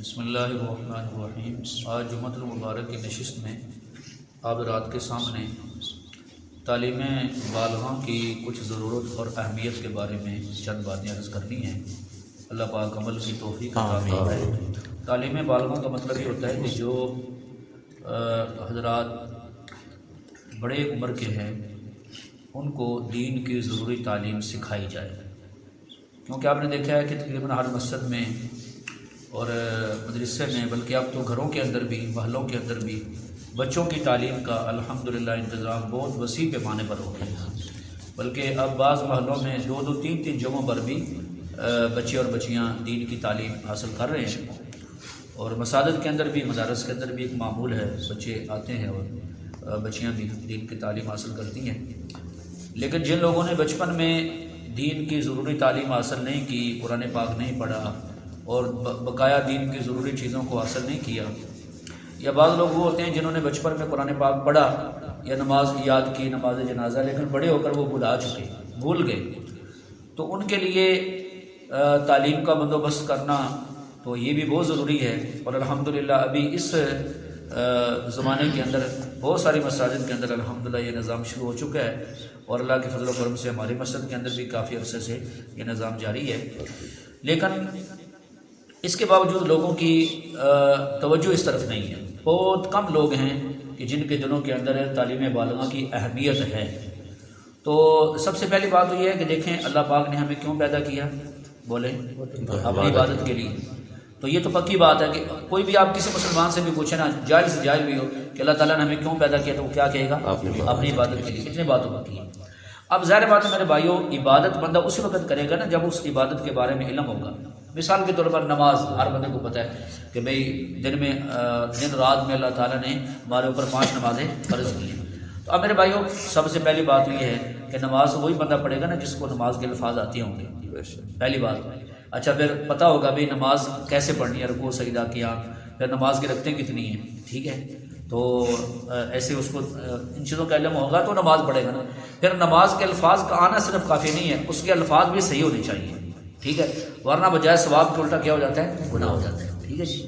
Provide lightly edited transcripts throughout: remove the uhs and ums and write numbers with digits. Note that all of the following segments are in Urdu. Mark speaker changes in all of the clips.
Speaker 1: بسم اللہ الرحمن الرحیم۔ آج جمعہ المبارک کی نشست میں آپ رات کے سامنے تعلیم بالغاں کی کچھ ضرورت اور اہمیت کے بارے میں چند باتیں عرض کرنی ہیں۔ اللہ پاک عمل کی توفیق عطا فرمائے۔ تعلیم بالغاں کا مطلب یہ ہوتا ہے کہ جو حضرات بڑے عمر کے ہیں ان کو دین کی ضروری تعلیم سکھائی جائے، کیونکہ آپ نے دیکھا ہے کہ تقریباً ہر مسجد میں اور مدرسے میں، بلکہ اب تو گھروں کے اندر بھی، محلوں کے اندر بھی بچوں کی تعلیم کا الحمدللہ انتظام بہت وسیع پیمانے پر ہو گیا ہے۔ بلکہ اب بعض محلوں میں دو دو تین تین جگہوں پر بھی بچے اور بچیاں دین کی تعلیم حاصل کر رہے ہیں، اور مساجد کے اندر بھی، مدارس کے اندر بھی ایک معمول ہے، بچے آتے ہیں اور بچیاں بھی دین کی تعلیم حاصل کرتی ہیں۔ لیکن جن لوگوں نے بچپن میں دین کی ضروری تعلیم حاصل نہیں کی، قرآن پاک نہیں پڑھا اور بقایا دین کی ضروری چیزوں کو حاصل نہیں کیا، یا بعض لوگ وہ ہوتے ہیں جنہوں نے بچپن میں قرآن پاک پڑھا یا نماز یاد کی، نماز جنازہ، لیکن بڑے ہو کر وہ بھول گئے، تو ان کے لیے تعلیم کا بندوبست کرنا تو یہ بھی بہت ضروری ہے۔ اور الحمدللہ ابھی اس زمانے کے اندر بہت ساری مساجد کے اندر الحمدللہ یہ نظام شروع ہو چکا ہے، اور اللہ کے فضل و کرم سے ہماری مسجد کے اندر بھی کافی عرصے سے یہ نظام جاری ہے۔ لیکن اس کے باوجود لوگوں کی توجہ اس طرف نہیں ہے۔ بہت کم لوگ ہیں کہ جن کے دلوں کے اندر تعلیم بالغاں کی اہمیت ہے۔ تو سب سے پہلی بات تو یہ ہے کہ دیکھیں اللہ پاک نے ہمیں کیوں پیدا کیا، بولیں اپنی عبادت کے لیے۔ تو یہ تو پکی بات ہے کہ کوئی بھی آپ کسی مسلمان سے بھی پوچھیں نا، جاہل سے جاہل بھی ہو، کہ اللہ تعالیٰ نے ہمیں کیوں پیدا کیا، تو وہ کیا کہے گا؟ اپنی عبادت کے لیے۔ اتنے باتوں پر کی ہے۔ اب ظاہر بات ہے میرے بھائیوں، عبادت بندہ اسی وقت کرے گا نا جب اس عبادت کے بارے میں علم ہوگا۔ مثال کے طور پر نماز، ہر بندے کو پتہ ہے کہ بھئی دن رات میں اللہ تعالیٰ نے ہمارے اوپر 5 نمازیں فرض کی ہیں۔ تو اب میرے بھائیوں سب سے پہلی بات یہ ہے کہ نماز وہی بندہ پڑھے گا نا جس کو نماز کے الفاظ آتے ہوں گے، پہلی بات۔ اچھا پھر پتہ ہوگا بھئی نماز کیسے پڑھنی ہے، رکوع سجدہ کیا، پھر نماز کی رکعتیں کتنی ہیں، ٹھیک ہے، تو ایسے اس کو ان چیزوں کا علم ہوگا تو نماز پڑھے گا نا۔ پھر نماز کے الفاظ کا آنا صرف کافی نہیں ہے، اس کے الفاظ بھی صحیح ہونے چاہیے، ٹھیک ہے، ورنہ بجائے ثواب کے الٹا کیا ہو جاتا ہے، گناہ ہو جاتا ہے، ٹھیک ہے جی۔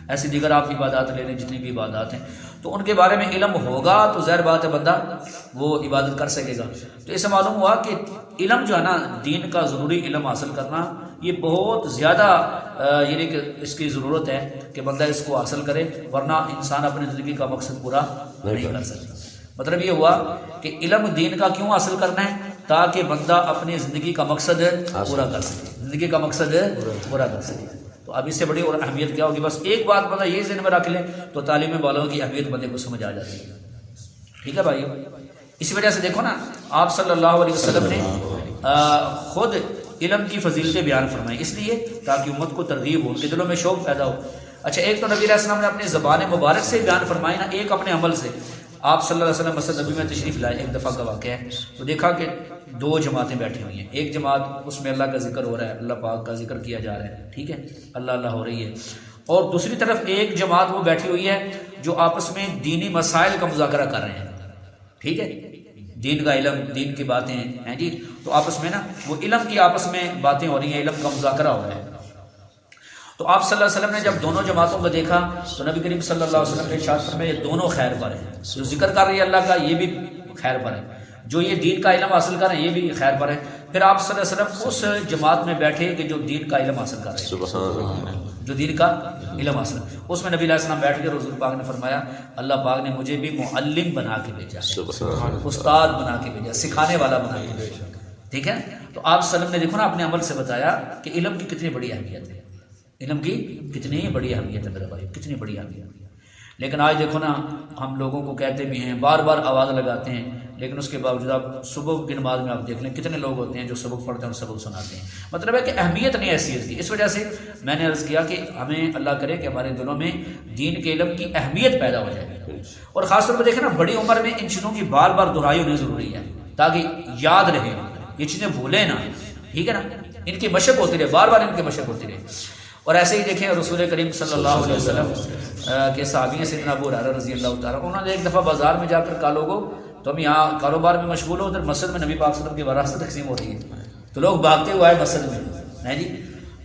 Speaker 1: ایسی دیگر آپ عبادات لے لیں، جتنی بھی عبادات ہیں، تو ان کے بارے میں علم ہوگا تو ظاہر بات ہے بندہ وہ عبادت کر سکے گا۔ تو اسے معلوم ہوا کہ علم جو ہے نا، دین کا ضروری علم حاصل کرنا، یہ بہت زیادہ یعنی کہ اس کی ضرورت ہے کہ بندہ اس کو حاصل کرے، ورنہ انسان اپنی زندگی کا مقصد پورا نہیں کر سکتا۔ مطلب یہ ہوا کہ علم دین کا کیوں حاصل کرنا ہے، تاکہ بندہ اپنی زندگی کا مقصد پورا کر سکے، زندگی کا مقصد پورا کر سکے۔ تو اب اس سے بڑی اور اہمیت کیا ہوگی؟ بس ایک بات بندہ یہ ذہن میں رکھ لیں تو تعلیم بالغاں کی اہمیت بندے کو سمجھ آ جاتی ہے، ٹھیک ہے بھائیو۔ اسی وجہ سے دیکھو نا، آپ صلی اللہ علیہ وسلم نے خود علم کی فضیلتیں بیان فرمائی، اس لیے تاکہ امت کو ترغیب ہو، ان کے دلوں میں شوق پیدا ہو۔ اچھا ایک تو نبی علیہ السلام نے اپنی زبان مبارک سے بیان فرمائی نا، ایک اپنے عمل سے۔ آپ صلی اللہ علیہ وسلم مسجد نبی میں تشریف لائے، ایک دفعہ کا واقعہ ہے، تو دیکھا کہ 2 جماعتیں بیٹھی ہوئی ہیں۔ ایک جماعت اس میں اللہ کا ذکر ہو رہا ہے، اللہ پاک کا ذکر کیا جا رہا ہے، ٹھیک ہے، اللہ اللہ ہو رہی ہے، اور دوسری طرف ایک جماعت وہ بیٹھی ہوئی ہے جو آپس میں دینی مسائل کا مذاکرہ کر رہے ہیں، ٹھیک ہے، دین کا علم، دین کی باتیں ہیں جی، تو آپس میں نا وہ علم کی آپس میں باتیں ہو رہی ہیں، علم کا مذاکرہ ہو رہا ہے۔ تو آپ صلی اللہ علیہ وسلم نے جب دونوں جماعتوں کو دیکھا تو نبی کریم صلی اللہ علیہ وسلم نے ارشاد فرمایا یہ دونوں خیر پر ہیں، جو ذکر کر رہی ہے اللہ کا یہ بھی خیر پر ہے، جو یہ دین کا علم حاصل کر رہے ہیں یہ بھی خیر پر ہے۔ پھر آپ صلی اللہ علیہ وسلم اس جماعت میں بیٹھے کہ جو دین کا علم حاصل کر رہے ہیں، جو دین کا علم حاصل، اس میں نبی علیہ السلام بیٹھ کے حضور پاک نے فرمایا اللہ پاک نے مجھے بھی معلم بنا کے بھیجا، استاد بنا کے بھیجا، سکھانے والا بنا کے بھیجا، ٹھیک ہے۔ تو آپ صلی اللہ علیہ وسلم نے دیکھو نا اپنے عمل سے بتایا کہ علم کی کتنی بڑی اہمیت ہے، علم کی کتنی بڑی اہمیت ہے میرے بھائی، کتنی بڑی اہمیت ہے۔ لیکن آج دیکھو نا ہم لوگوں کو کہتے بھی ہیں، بار بار آواز لگاتے ہیں، لیکن اس کے باوجود آپ صبح کی نماز میں آپ دیکھ لیں کتنے لوگ ہوتے ہیں جو سبق پڑھتے ہیں اور سبق سناتے ہیں۔ مطلب ہے کہ اہمیت نہیں حیثیت کی۔ اس وجہ سے میں نے عرض کیا کہ ہمیں اللہ کرے کہ ہمارے دلوں میں دین کے علم کی اہمیت پیدا ہو جائے، اور خاص طور پہ دیکھیں نا بڑی عمر میں ان چیزوں کی بار بار دہرائی ہونی ضروری ہے تاکہ یاد رہے، یہ چیزیں بھولیں نا، ٹھیک ہے نا، ان کی مشق ہوتی رہے، بار بار ان کی مشق ہوتی رہے۔ اور ایسے ہی دیکھیں رسول کریم صلی اللہ علیہ وسلم کے صحابی سیدنا ابو ہریرہ رضی اللہ تعالیٰ، انہوں نے ایک دفعہ بازار میں جا کر کہا لوگوں تم یہاں کاروبار میں مشغول ہو، ادھر مسجد میں نبی پاک صلی اللہ علیہ وسلم کی وراثت تقسیم ہو رہی ہے، تو لوگ بھاگتے ہوئے آئے مسجد میں، نہیں جی،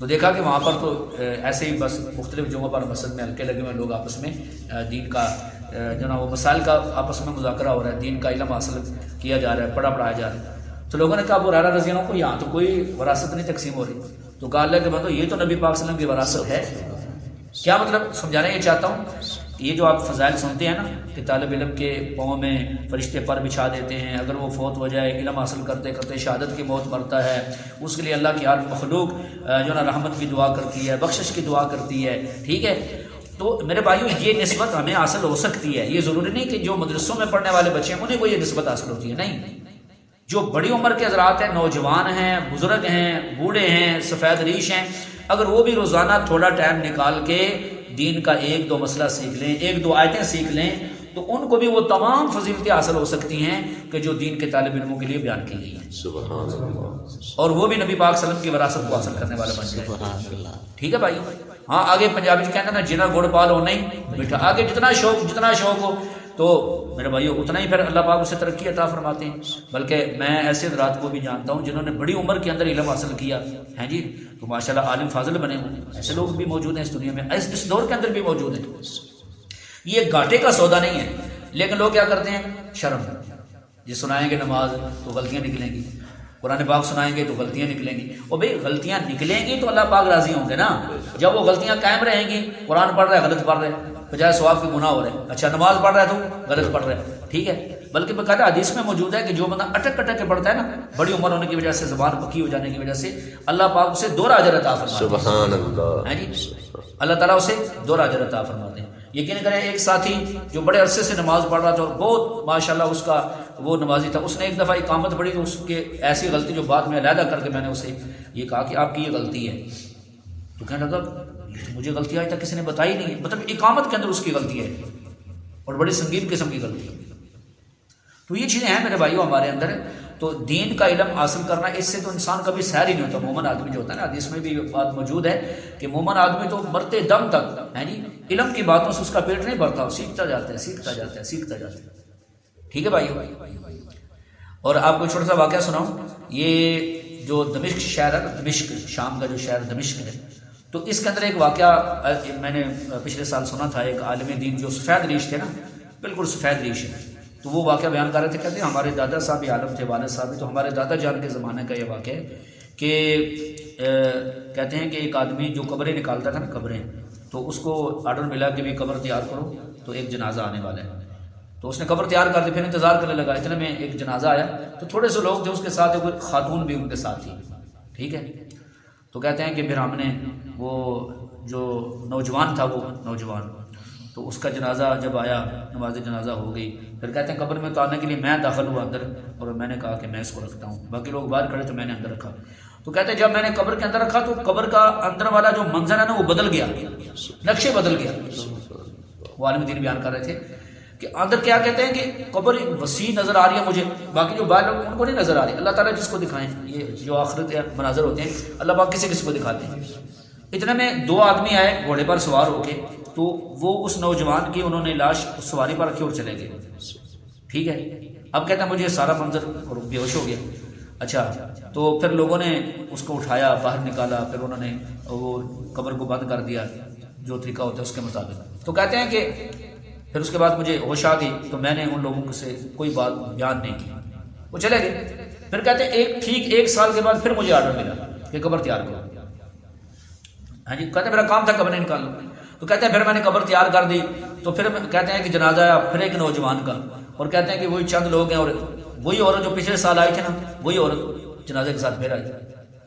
Speaker 1: تو دیکھا کہ وہاں پر تو ایسے ہی بس مختلف جگہوں پر مسجد میں ہلکے لگے ہوئے لوگ آپس میں دین کا جو نا وہ مسائل کا آپس میں مذاکرہ ہو رہا ہے، دین کا علم حاصل کیا جا رہا ہے، پڑھایا جا رہا ہے۔ تو لوگوں نے کہا ابو ہریرہ رضی اللہ عنہ کو یہاں تو کوئی وراثت نہیں تقسیم ہو رہی، تو کہا اللہ کے بندو یہ تو نبی پاک صلی اللہ علیہ وسلم کی وراثت ہے۔ کیا مطلب سمجھانا یہ چاہتا ہوں، یہ جو آپ فضائل سنتے ہیں نا کہ طالب علم کے پاؤں میں فرشتے پر بچھا دیتے ہیں، اگر وہ فوت ہو جائے علم حاصل کرتے کرتے شہادت کی موت مرتا ہے، اس کے لیے اللہ کی ہر مخلوق جو نا رحمت کی دعا کرتی ہے، بخشش کی دعا کرتی ہے، ٹھیک ہے۔ تو میرے بھائیو یہ نسبت ہمیں حاصل ہو سکتی ہے، یہ ضروری نہیں کہ جو مدرسوں میں پڑھنے والے بچے ہیں انہیں کو یہ نسبت حاصل ہوتی ہے، نہیں۔ جو بڑی عمر کے حضرات ہیں، نوجوان ہیں، بزرگ ہیں، بوڑھے ہیں، سفید ریش ہیں، اگر وہ بھی روزانہ تھوڑا ٹائم نکال کے دین کا ایک دو مسئلہ سیکھ لیں، ایک دو آیتیں سیکھ لیں، تو ان کو بھی وہ تمام فضیلتیں حاصل ہو سکتی ہیں کہ جو دین کے طالب علموں کے لیے بیان کی گئی ہیں۔
Speaker 2: سبحان اللہ۔
Speaker 1: اور وہ بھی نبی پاک صلی اللہ علیہ وسلم کی وراثت کو حاصل کرنے والے بن جائیں۔ ٹھیک ہے بھائی؟ ہاں آگے پنجابی میں کہتے ہیں نا جنا گڑ پال ہو نہیں بیٹھا، آگے جتنا شوق ہو تو میرے بھائیو اتنا ہی پھر اللہ پاک اسے ترقی عطا فرماتے ہیں۔ بلکہ میں ایسے حضرات کو بھی جانتا ہوں جنہوں نے بڑی عمر کے اندر علم حاصل کیا ہے جی، تو ماشاءاللہ عالم فاضل بنے ہوئے، ایسے لوگ بھی موجود ہیں اس دنیا میں، اس دور کے اندر بھی موجود ہیں۔ یہ گھاٹے کا سودا نہیں ہے، لیکن لوگ کیا کرتے ہیں، شرم جی سنائیں گے نماز تو غلطیاں نکلیں گی، قرآن پاک سنائیں گے تو غلطیاں نکلیں گی۔ اور بھئی غلطیاں نکلیں گی تو اللہ پاک راضی ہوں گے نا، جب وہ غلطیاں قائم رہیں گی، قرآن پڑھ رہا ہے غلط پڑھ رہے ہیں، بجائے ثواب کے گناہ ہو رہے ہیں، اچھا نماز پڑھ رہا ہے تو غلط پڑھ رہے ہیں، ٹھیک ہے۔ بلکہ باقاعدہ حدیث میں موجود ہے کہ جو بندہ اٹک کے پڑھتا ہے نا، بڑی عمر ہونے کی وجہ سے، زبان پکی ہو جانے کی وجہ سے، اللہ پاک اسے دوہرا اجر عطا فرماتے ہیں۔
Speaker 2: سبحان اللہ
Speaker 1: ہے جی، اللہ تعالیٰ اسے دوہرا اجر عطا فرماتے ہیں۔ یقین کریں ایک ساتھی جو بڑے عرصے سے نماز پڑھ رہا تھا اور بہت ماشاءاللہ اس کا وہ نمازی تھا، اس نے ایک دفعہ اقامت پڑھی تو اس کے ایسی غلطی جو بعد میں علیحدہ کر کے میں نے اسے یہ کہا کہ آپ کی یہ غلطی ہے، تو کہنے لگا مجھے غلطی آج تک کسی نے بتائی نہیں، مطلب اقامت کے اندر اس کی غلطی ہے اور بڑی سنگین قسم کی غلطی ہے۔ تو یہ چیزیں ہیں میرے بھائیوں ہمارے اندر۔ تو دین کا علم حاصل کرنا، اس سے تو انسان کبھی سیر ہی نہیں ہوتا۔ مومن آدمی جو ہوتا ہے نا، حدیث میں بھی بات موجود ہے کہ مومن آدمی تو مرتے دم تک ہے جی علم کی باتوں سے اس کا پیٹ نہیں بھرتا، سیکھتا جاتا ہے۔ ٹھیک ہے بھائیو؟ اور آپ کو چھوٹا سا واقعہ سناؤں، یہ جو دمشق شہر ہے، دمشق شام کا جو شہر دمشق ہے، تو اس کے اندر ایک واقعہ میں نے پچھلے سال سنا تھا۔ ایک عالم دین جو سفید ریش تھے نا، بالکل سفید ریش ہے، تو وہ واقعہ بیان کر رہے تھے، کہتے ہیں ہمارے دادا صاحب بھی عالم تھے، والد صاحب بھی، تو ہمارے دادا جان کے زمانے کا یہ واقعہ ہے کہ کہتے ہیں کہ ایک آدمی جو قبریں نکالتا تھا نا، قبریں، تو اس کو آرڈر ملا کہ بھی قبر تیار کرو تو ایک جنازہ آنے والا ہے۔ تو اس نے قبر تیار کر دی، پھر انتظار کرنے لگا، اتنے میں ایک جنازہ آیا، تو تھوڑے سے لوگ تھے اس کے ساتھ، ایک خاتون بھی ان کے ساتھ تھی، ٹھیک ہے۔ تو کہتے ہیں کہ پھر ہم نے وہ جو نوجوان تھا، وہ نوجوان، تو اس کا جنازہ جب آیا، نماز جنازہ ہو گئی، پھر کہتے ہیں قبر میں اتارنے کے لیے میں داخل ہوا اندر، اور میں نے کہا کہ میں اس کو رکھتا ہوں، باقی لوگ باہر کھڑے تو میں نے اندر رکھا۔ تو کہتے ہیں جب میں نے قبر کے اندر رکھا تو قبر کا اندر والا جو منظر ہے نا وہ بدل گیا، نقشے بدل گیا۔ وہ عالم دین بیان کر رہے تھے کہ اندر کیا کہتے ہیں کہ قبر وسیع نظر آ رہی ہے مجھے، باقی جو باہر لوگ ان کو نہیں نظر آ رہی، اللہ تعالیٰ جس کو دکھائیں، یہ جو آخرت مناظر ہوتے ہیں اللہ پاک کسی کسی کو دکھاتے ہیں۔ اتنے میں دو آدمی آئے گھوڑے پر سوار ہو کے، تو وہ اس نوجوان کی انہوں نے لاش سواری پر رکھی اور چلے گئے، ٹھیک ہے۔ اب کہتے ہیں مجھے سارا منظر اور بے ہوش ہو گیا۔ اچھا، تو پھر لوگوں نے اس کو اٹھایا، باہر نکالا، پھر انہوں نے وہ قبر کو بند کر دیا جو طریقہ ہوتا ہے اس کے مطابق۔ تو کہتے ہیں کہ پھر اس کے بعد مجھے ہوش آ گئی، تو میں نے ان لوگوں سے کوئی بات بیان نہیں کی، وہ چلے گئے۔ پھر کہتے ہیں ٹھیک ایک سال کے بعد پھر مجھے آرڈر ملا کہ قبر تیار کرو، ہاں جی، کہتے ہیں میرا کام تھا قبر نہیں نکالنا۔ تو کہتے ہیں پھر میں نے قبر تیار کر دی، تو پھر کہتے ہیں کہ جنازہ آیا پھر ایک نوجوان کا، اور کہتے ہیں کہ وہی چند لوگ ہیں، اور وہی عورت جو پچھلے سال آئی تھی نا، وہی عورت جنازے کے ساتھ پھر آئی،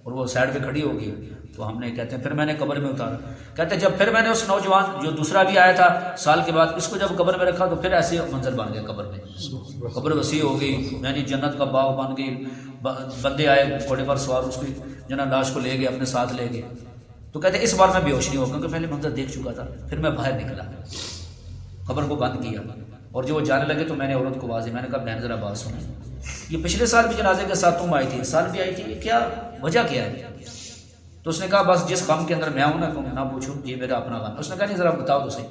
Speaker 1: اور وہ سائڈ پہ کھڑی ہو گئی۔ تو ہم نے کہتے ہیں پھر میں نے قبر میں اتارا، کہتے ہیں جب پھر میں نے اس نوجوان جو دوسرا بھی آیا تھا سال کے بعد، اس کو جب قبر میں رکھا تو پھر ایسے منظر بن گیا قبر میں، قبر وسیع ہو گئی، یعنی جنت کا باغ بن گئی۔ بندے آئے گھوڑے پر سوار، اس کی جنا لاش کو لے گئے، اپنے ساتھ لے گئے۔ تو کہتے ہیں اس بار میں بے ہوش نہیں ہوا کیونکہ پہلے منظر دیکھ چکا تھا۔ پھر میں باہر نکلا، قبر کو بند کیا، اور جو وہ جانے لگے تو میں نے عورت کو آواز دی، میں نے کہا بہن ذرا بات سنیں، یہ پچھلے سال بھی جنازے کے ساتھ تم آئی تھی، اس سال بھی آئی تھی، یہ کیا وجہ کیا ہے؟ تو اس نے کہا بس جس غم کے اندر میں ہوں نا تم نہ پوچھو، یہ میرا اپنا غم ہے۔ اس نے کہا نہیں ذرا بتاؤ تو صحیح۔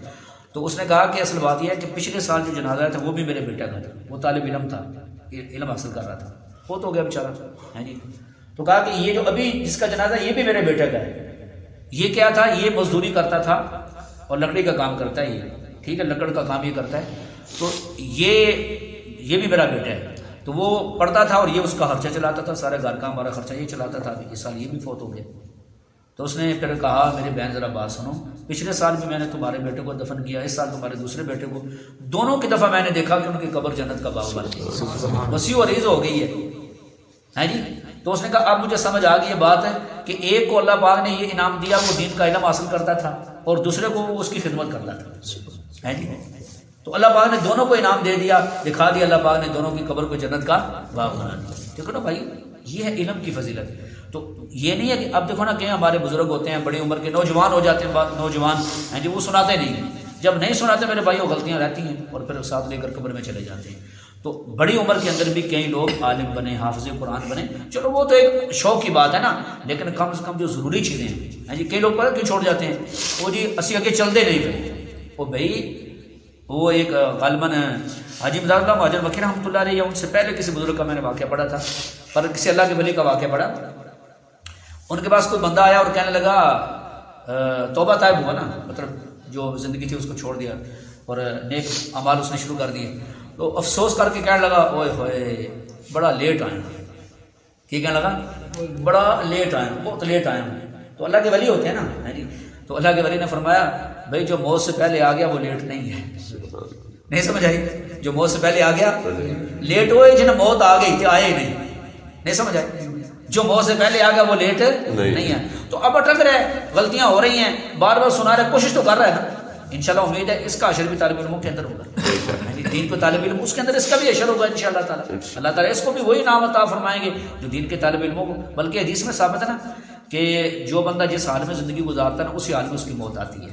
Speaker 1: تو اس نے کہا کہ اصل بات یہ ہے کہ پچھلے سال جو جنازہ تھا وہ بھی میرے بیٹا کا تھا، وہ طالب علم تھا، علم حاصل کر رہا تھا، فوت ہو گیا بیچارہ، ہے جی۔ تو کہا کہ یہ جو ابھی جس کا جنازہ یہ بھی میرے بیٹے کا ہے، یہ کیا تھا، یہ مزدوری کرتا تھا اور لکڑی کا کام کرتا ہے یہ، ٹھیک ہے، لکڑ کا کام یہ کرتا ہے. تو یہ بھی میرا بیٹا ہے. تو وہ پڑھتا تھا اور یہ اس کا خرچہ چلاتا تھا، سارے گھر کا ہمارا خرچہ یہ چلاتا تھا. اس سال یہ بھی فوت ہو گیا. تو اس نے پھر کہا میرے بہن ذرا بات سنو، پچھلے سال بھی میں نے تمہارے بیٹے کو دفن کیا، اس سال تمہارے دوسرے بیٹے کو. دونوں کی دفعہ میں نے دیکھا کہ ان کی قبر جنت کا باغ بن گئی، وسیع و عریض ہو گئی ہے جی. تو اس نے کہا اب مجھے سمجھ آ گئی یہ بات ہے کہ ایک کو اللہ پاک نے یہ انعام دیا، وہ دین کا علم حاصل کرتا تھا، اور دوسرے کو وہ اس کی خدمت کرتا تھا، ہے جی. تو اللہ پاک نے دونوں کو انعام دے دیا، دکھا دیا اللہ پاک نے دونوں کی قبر کو جنت کا باغ بنا دیا. دیکھو نا بھائی، یہ ہے علم کی فضیلت. تو یہ نہیں ہے کہ اب دیکھو نا کہ ہمارے بزرگ ہوتے ہیں بڑی عمر کے، نوجوان ہو جاتے ہیں، نوجوان ہیں جی، وہ سناتے نہیں. جب نہیں سناتے میرے بھائیوں غلطیاں رہتی ہیں اور پھر ساتھ لے کر قبر میں چلے جاتے ہیں. تو بڑی عمر کے اندر بھی کئی لوگ عالم بنے، حافظ قرآن بنے. چلو وہ تو ایک شوق کی بات ہے نا، لیکن کم سے کم جو ضروری چیزیں ہیں جی، کئی لوگ پتہ کیوں چھوڑ جاتے ہیں، وہ جی اسی آگے چلتے نہیں پہ. وہ بھائی وہ ایک غالباً حاجی مزار اللہ مہاجر وکیل رحمۃ اللہ علیہ، ان سے پہلے کسی بزرگ کا میں نے واقعہ پڑھا تھا، پر کسی اللہ کے ولی کا واقعہ پڑھا. ان کے پاس کوئی بندہ آیا اور کہنے لگا توبہ طائب ہوا نا، مطلب جو زندگی تھی اس کو چھوڑ دیا اور نیک اعمال اس نے شروع کر دیے. تو افسوس کر کے کہنے لگا اوئے ہوئے بڑا لیٹ آیا. ٹھیک کہنے لگا بڑا لیٹ آیا، بہت لیٹ آیا ہوں. تو اللہ کے ولی ہوتے ہیں نا جی. تو اللہ کے ولی نے فرمایا بھائی جو موت سے پہلے آ گیا وہ لیٹ نہیں ہے. نہیں سمجھ آئی؟ جو موت سے پہلے آ گیا لیٹ ہوئے، جنہیں موت آ گئی تھی آئے ہی نہیں سمجھ آئی؟ جو موت سے پہلے آ گیا وہ لیٹ نہیں ہے. تو اب اٹک رہے، غلطیاں ہو رہی ہیں، بار بار سنا رہے، کوشش تو کر رہا ہے نا. انشاءاللہ امید ہے اس کا اشر بھی طالب علموں کے اندر ہوگا، دین کو طالب علم اس کے اندر اس کا بھی اشر ہوگا انشاءاللہ تعالی. اللہ تعالیٰ اس کو بھی وہی نام عطا فرمائیں گے جو دین کے طالب علموں کو. بلکہ حدیث میں ثابت ہے نا کہ جو بندہ جس حال میں زندگی گزارتا ہے نا اسی حال میں اس کی موت آتی ہے.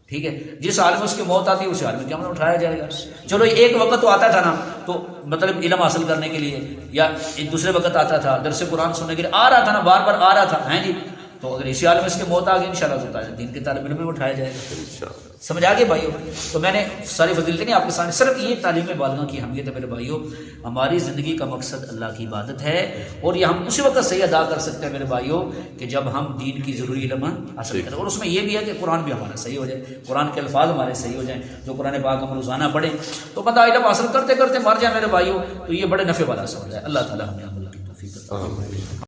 Speaker 1: ٹھیک ہے، جس حال میں اس کی موت آتی ہے اسی حال میں قیامت اٹھایا جائے گا. چلو ایک وقت تو آتا تھا نا، تو مطلب علم حاصل کرنے کے لیے، یا ایک دوسرے وقت آتا تھا درس قرآن سننے کے لیے آ رہا تھا نا، بار بار آ رہا تھا ہیں جی. تو اگر اسی حال میں اس کی موت آ گئی انشاءاللہ تعالیٰ دین کے طالب علم میں اٹھایا جائے گا. سمجھ آ گئی بھائیو؟ تو میں نے ساری فضیلتیں نہیں آپ کے سامنے، صرف یہ تعلیم بالغاں کی اہمیت ہے میرے بھائیو. ہماری زندگی کا مقصد اللہ کی عبادت ہے، اور یہ ہم اسی وقت صحیح ادا کر سکتے ہیں میرے بھائیو کہ جب ہم دین کی ضروری علم حاصل کریں. اور اس میں یہ بھی ہے کہ قرآن بھی ہمارا صحیح ہو جائے، قرآن کے الفاظ ہمارے صحیح ہو جائیں، جو قرآن پاک ہم روزانہ پڑھیں. تو بندہ علم حاصل کرتے کرتے مر جائے میرے بھائیو، تو یہ بڑے نفع والا سوال ہے. اللہ تعالیٰ ہمیں عمل کی توفیق عطا فرمائے.